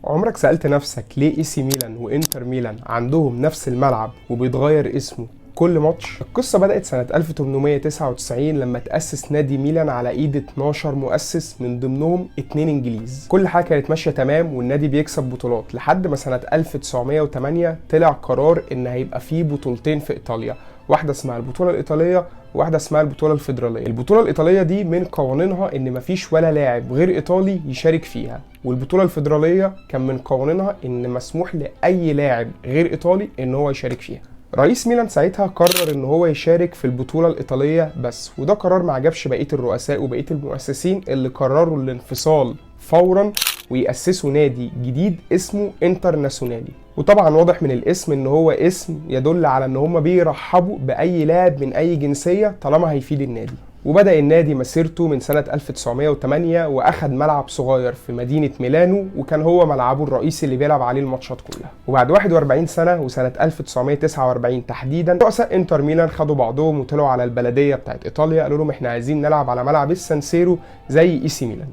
عمرك سألت نفسك ليه اي سي ميلان وانتر ميلان عندهم نفس الملعب وبيتغير اسمه كل ماتش؟ القصة بدأت سنة 1899 لما تأسس نادي ميلان على ايد 12 مؤسس من ضمنهم 2 انجليز. كل حاجة كانت ماشية تمام والنادي بيكسب بطولات لحد ما سنة 1908 طلع قرار ان هيبقى فيه بطولتين في ايطاليا، واحدة اسمها البطولة الإيطالية وواحدة اسمها البطولة الفيدرالية. البطولة الإيطالية دي من قوانينها إن مفيش ولا لاعب غير إيطالي يشارك فيها، والبطولة الفيدرالية كان من قوانينها إن مسموح لأي لاعب غير إيطالي إن هو يشارك فيها. رئيس ميلان ساعتها قرر إن هو يشارك في البطولة الإيطالية بس، وده قرار ما عجبش بقية الرؤساء وبقية المؤسسين اللي قرروا الانفصال فورا ويأسسوا نادي جديد اسمه انترناسيونالي. وطبعا واضح من الاسم ان هو اسم يدل على ان هم بيرحبوا باي لاعب من اي جنسية طالما هيفيد النادي. وبدأ النادي مسيرته من سنة 1908 واخد ملعب صغير في مدينة ميلانو، وكان هو ملعبه الرئيسي اللي بيلعب عليه الماتشات كلها. وبعد 41 سنة وسنة 1949 تحديدا رؤساء انتر ميلان خدوا بعضهم وطلعوا على البلدية بتاعت ايطاليا، قالوا لهم احنا عايزين نلعب على ملعب السانسيرو زي اي سي ميلان.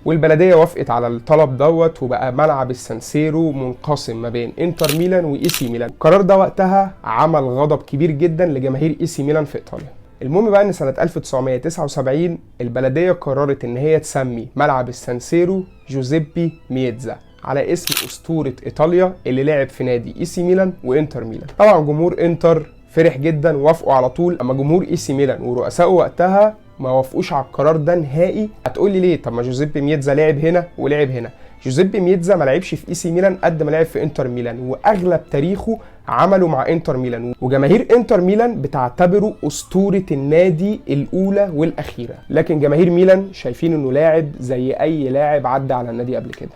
والبلديه وافقت على الطلب دوت، وبقى ملعب السانسيرو منقسم ما بين انتر ميلان واي سي ميلان. القرار ده وقتها عمل غضب كبير جدا لجماهير اي سي ميلان في ايطاليا. المهم بقى ان سنه 1979 البلديه قررت ان هي تسمي ملعب السانسيرو جوزيبي ميتزا على اسم اسطوره ايطاليا اللي لعب في نادي اي سي ميلان وانتر ميلان. طبعا جمهور انتر فرح جدا ووافقوا على طول، اما جمهور اي سي ميلان ورؤسائه وقتها ما وافقوش على القرار ده نهائي. هتقولي ليه؟ طب ما جوزيبي ميتزا لعب هنا ولعب هنا. جوزيبي ميتزا ما لعبش في اي سي ميلان قد ما لعب في انتر ميلان، واغلب تاريخه عمله مع انتر ميلان، وجماهير انتر ميلان بتعتبره اسطوره النادي الاولى والاخيره. لكن جماهير ميلان شايفين انه لاعب زي اي لاعب عدى على النادي قبل كده.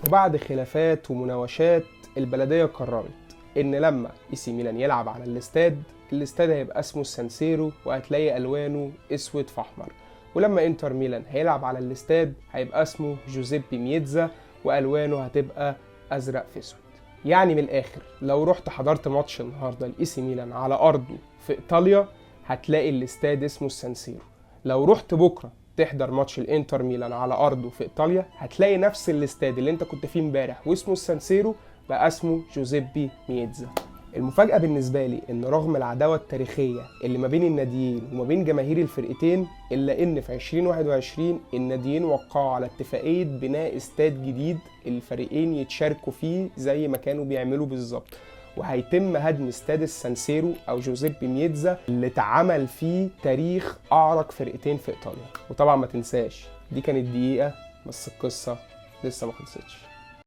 وبعد خلافات ومناوشات البلديه قررت ان لما اي سي ميلان يلعب على الاستاد هيبقى اسمه السانسيرو وهتلاقي الوانه اسود في احمر، ولما انتر ميلان هيلعب على الاستاد هيبقى اسمه جوزيبي ميتزا والوانه هتبقى ازرق في اسود. يعني من الاخر لو رحت حضرت ماتش النهارده لاي سي ميلان على ارضه في ايطاليا هتلاقي الاستاد اسمه السانسيرو. لو رحت بكره تحضر ماتش الانتر ميلان على ارضه في ايطاليا هتلاقي نفس الاستاد اللي انت كنت فيه امبارح واسمه السانسيرو بقى اسمه جوزيبي ميتزا. المفاجأة بالنسبة لي إن رغم العداوة التاريخية اللي ما بين الناديين وما بين جماهير الفرقتين، إلا إن في 2021 الناديين وقعوا على اتفاقية بناء استاد جديد الفريقين يتشاركوا فيه زي ما كانوا بيعملوا بالظبط، وهيتم هدم استاد السانسيرو أو جوزيبي ميتزا اللي اتعمل فيه تاريخ أعرق فرقتين في إيطاليا. وطبعا ما تنساش دي كانت دقيقة بس القصة لسه ما خلصتش.